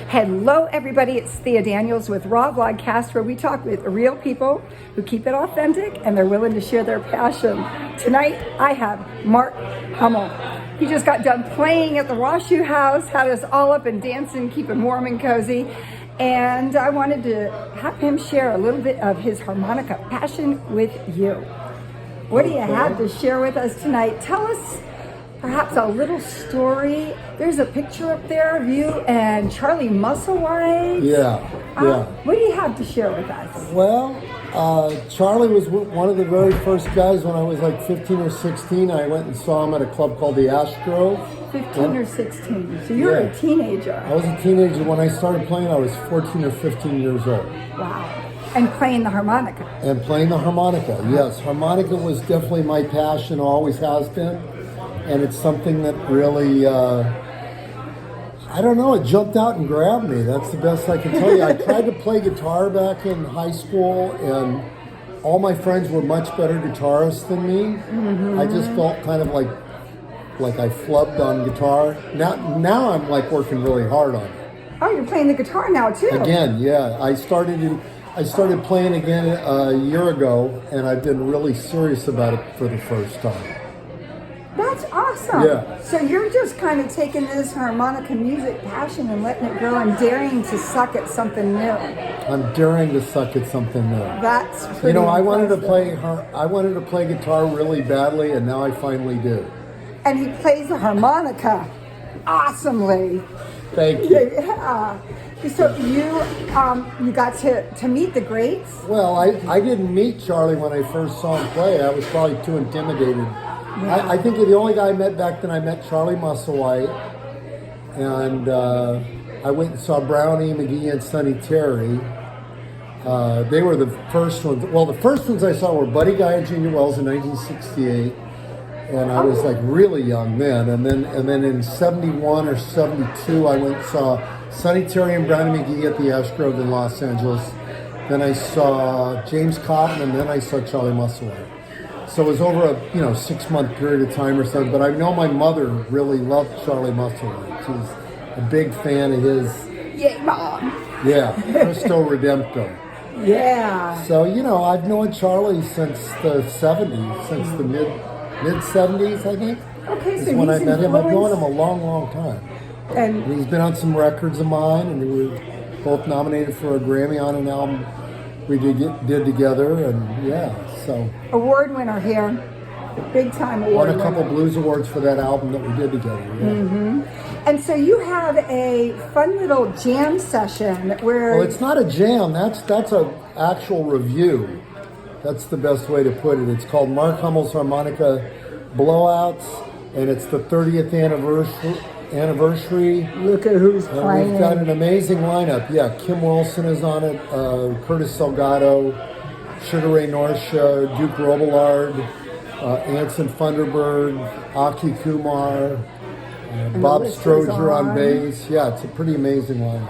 Hello everybody, it's Thea Daniels with R.A.W.Vlogcast, where we talk with real people who keep it authentic and they're willing to share their passion. Tonight I have Mark Hummel. He just got done playing at the Washoe House, had us all up and dancing, keeping warm and cozy. And I wanted to have him share a little bit of his harmonica passion with you. What do you have to share with us tonight? Tell us perhaps a little story. There's a picture up there of you and Charlie Musselwhite. Yeah. What do you have to share with us? Well, Charlie was one of the very first guys when I was like 15 or 16. I went and saw him at a club called the R.A.W.Grove. 15 or 16. So you were a teenager. I was a teenager. When I started playing, I was 14 or 15 years old. Wow. And playing the harmonica. And playing the harmonica, yes. Harmonica was definitely my passion, always has been. And it's something that really, I don't know, it jumped out and grabbed me. That's the best I can tell you. I tried to play guitar back in high school, and all my friends were much better guitarists than me. Mm-hmm. I just felt kind of like I flubbed on guitar. Now I'm like working really hard on it. Oh, you're playing the guitar now too? Again, yeah. I started playing again a year ago, and I've been really serious about it for the first time. That's awesome. Yeah. So you're just kind of taking this harmonica music passion and letting it grow and daring to suck at something new. I'm daring to suck at something new. That's pretty I wanted to impressive. play guitar really badly, and now I finally do. And he plays the harmonica awesomely. Thank you. Yeah. So you got to meet the greats? Well, I didn't meet Charlie when I first saw him play. I was probably too intimidated. Yeah. I think the only guy I met back then, I met Charlie Musselwhite, and I went and saw Brownie McGee and Sonny Terry. They were the first ones. Well, the first ones I saw were Buddy Guy and Junior Wells in 1968, and I was like really young then. And then in 71 or 72, I went and saw Sonny Terry and Brownie McGee at the R.A.W.Grove in Los Angeles. Then I saw James Cotton, and then I saw Charlie Musselwhite. So it was over a 6-month period of time or something. But I know my mother really loved Charlie Musselwhite. She was a big fan of his. Yeah, Mom. Yeah, Cristo Redempto. Yeah. So I've known Charlie since the 70s, since the mid 70s, I think. Okay, so when I he's met him. I've known him a long, long time. And he's been on some records of mine, and we were both nominated for a Grammy on an album we did together, and so award winner here, big time award. Won a couple blues awards for that album that we did together. Yeah. Mm-hmm. And so you have a fun little jam session where. Well, it's not a jam. That's a actual review. That's the best way to put it. It's called Mark Hummel's Harmonica Blowouts, and it's the 30th anniversary. Look at who's playing. We've got an amazing lineup. Yeah, Kim Wilson is on it, Curtis Salgado, Sugar Ray Norcia, Duke Robillard, Anson Funderburg, Aki Kumar, Bob Stroger on bass. Yeah, it's a pretty amazing lineup.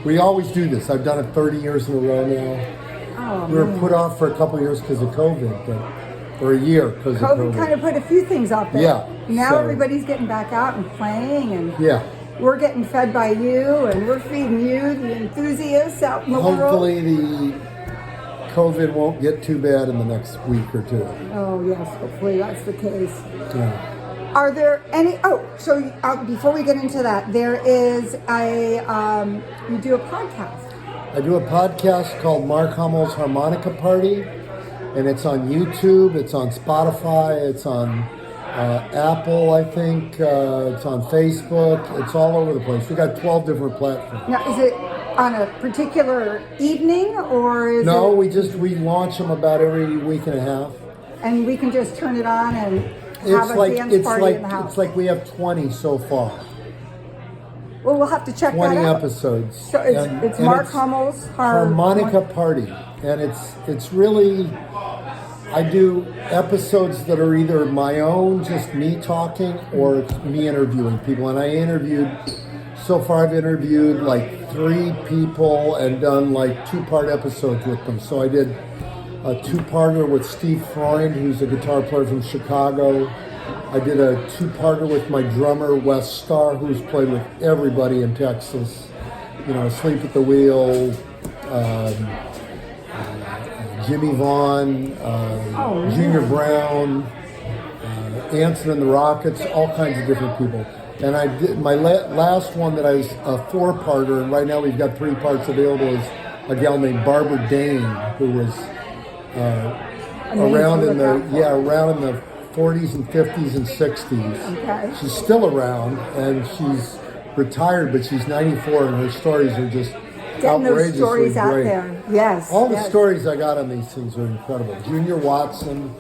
We always do this. I've done it 30 years in a row now. Oh, we were put off for a couple of years because of COVID, or a year because of COVID. COVID kind of put a few things off there. Yeah. Now everybody's getting back out and playing, and we're getting fed by you, and we're feeding you, the enthusiasts out in the world. Hopefully the COVID won't get too bad in the next week or two. Oh, yes, hopefully that's the case. Yeah. Are there any, before we get into that, there is you do a podcast. I do a podcast called Mark Hummel's Harmonica Party, and it's on YouTube, it's on Spotify, it's on Apple, I think, it's on Facebook, it's all over the place. We got 12 different platforms. Now, is it on a particular evening, or is No, we launch them about every week and a half. And we can just turn it on and have a dance party in the house? It's like we have 20 so far. Well, we'll have to check 20 that out. episodes. So it's Mark Hummel's Harmonica Party, and it's really, I do episodes that are either my own, just me talking, or it's me interviewing people. And so far I've interviewed like 3 people and done like 2-part episodes with them. So I did a 2-parter with Steve Freund, who's a guitar player from Chicago, I did a two-parter with my drummer, Wes Starr, who's played with everybody in Texas. You know, Sleep at the Wheel, Jimmy Vaughn, Junior Brown, Anson and the Rockets, all kinds of different people. And I did my last one that I was a four-parter, and right now we've got 3 parts available, is a gal named Barbara Dane, who was around in the 40s and 50s and 60s. Okay. She's still around, and she's retired, but she's 94, and her stories are just Getting those outrageously stories out great. there. Yes. All the yes. stories I got on these things are incredible. Junior Watson,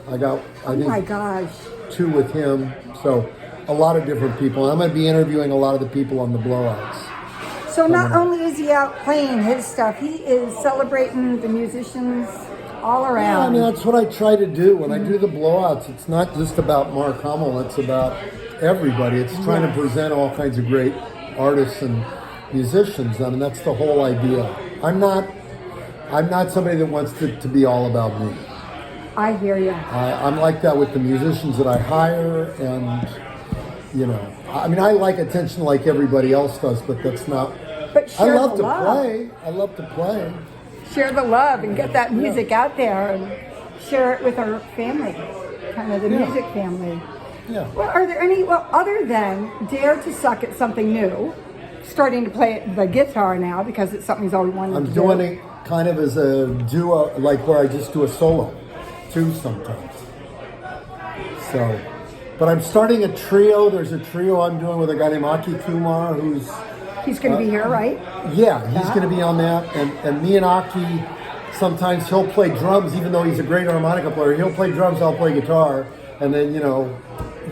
I Oh think my gosh. 2 with him. So a lot of different people. I'm going to be interviewing a lot of the people on the blowouts. So not only is he out playing his stuff, he is celebrating the musicians all Yeah, I around. mean, that's what I try to do. When I do the blowouts, it's not just about Mark Hummel, it's about everybody. It's trying to present all kinds of great artists and musicians. I mean, that's the whole idea. I'm not somebody that wants it to be all about me. I hear you. I'm like that with the musicians that I hire, and, you know, I mean, I like attention like everybody else does, but that's not... But I share love the to love. play. I love to play. Share the love and get that music out there and share it with our family, kind of the music family. Yeah. Well, are there any, other than dare to suck at something new, starting to play the guitar now because it's something he's always wanted to do. I'm doing it kind of as a duo, like where I just do a solo, too, sometimes. So, but I'm starting a trio. There's a trio I'm doing with a guy named Aki Kumar, who's... He's going to be here, right? Yeah, he's going to be on that. And me and Aki, sometimes he'll play drums, even though he's a great harmonica player. He'll play drums, I'll play guitar. And then, you know,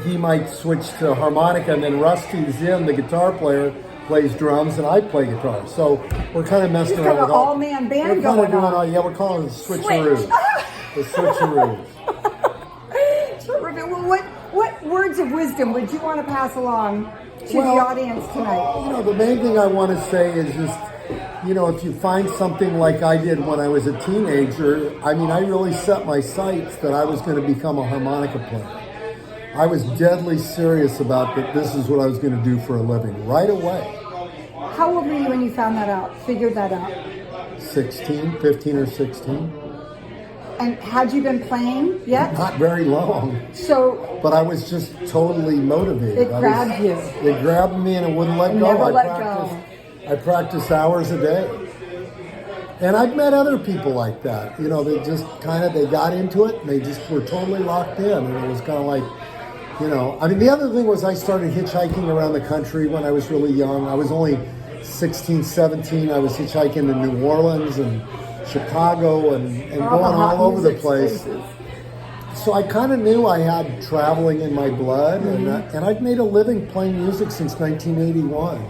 he might switch to harmonica, and then Rusty's the guitar player, plays drums, and I play guitar. So we're kind of messing You've around got with an all-man band going on. We're calling it the switcheroos. The switcheroos. Terrific. Well, what words of wisdom would you want to pass along to the audience tonight? You know, the main thing I want to say is just, you know, if you find something like I did when I was a teenager, I mean, I really set my sights that I was going to become a harmonica player. I was deadly serious about that this is what I was going to do for a living right away. How old were you when you found that out, figured that out? 15 or 16. And had you been playing yet? Not very long. So, but I was just totally motivated. It grabbed you. It grabbed me and it wouldn't let go. Never let go. I practiced hours a day. And I've met other people like that. You know, they just they got into it and they just were totally locked in. And it was kind of like, you know, I mean, the other thing was I started hitchhiking around the country when I was really young. I was only 16, 17. I was hitchhiking to New Orleans and Chicago and going all over the place. So I kind of knew I had traveling in my blood, and I've made a living playing music since 1981.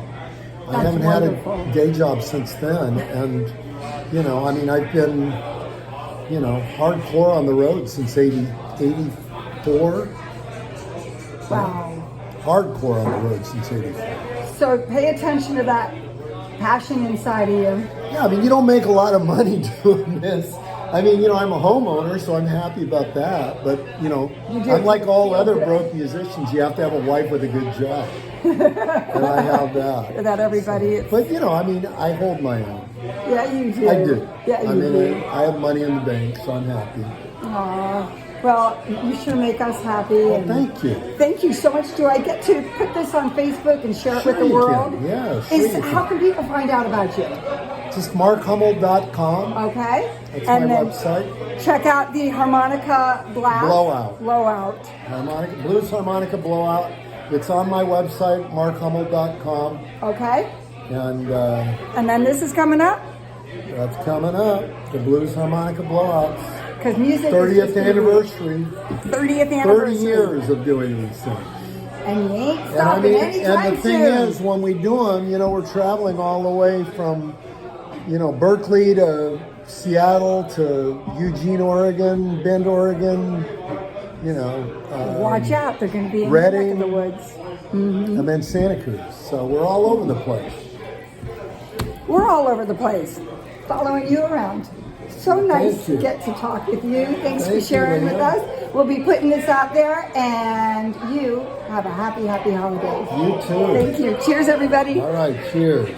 I haven't had a day job since then, and, you know, I mean, I've been, you know, hardcore on the road since 84. Wow. Hardcore on the road since 84. So pay attention to that passion inside of you. Yeah, I mean, you don't make a lot of money doing this. I mean, you know, I'm a homeowner, so I'm happy about that. But, you know, unlike all other broke musicians, you have to have a wife with a good job. And I have that. That everybody... But, you know, I mean, I hold my own. Yeah, you do. I do. Yeah, you do. I have money in the bank, so I'm happy. Aww. Well, you sure make us happy. Well, thank you. Thank you so much. Do I get to put this on Facebook and share it with the world? Yeah, sure. How can people find out about you? Just markhummel.com. Okay. That's my website. Check out the Harmonica Blowout. Blues Harmonica Blowout. It's on my website, markhummel.com. Okay. And then this is coming up? That's coming up. The Blues Harmonica Blowouts. Because music 30th anniversary. 30th anniversary. 30 years of doing these things. And you ain't stopping anytime And the thing is, when we do them, you know, we're traveling all the way from, you know, Berkeley to Seattle to Eugene, Oregon, Bend, Oregon, you know. Watch out, they're going to be in Redding, the woods. Mm-hmm. And then Santa Cruz. So we're all over the place. We're all over the place, following you around. So nice to get to talk with you. Thanks for sharing with us. we'll be putting this out there, and you have a happy holiday. You too. Thank you. Cheers, everybody. All right, cheers.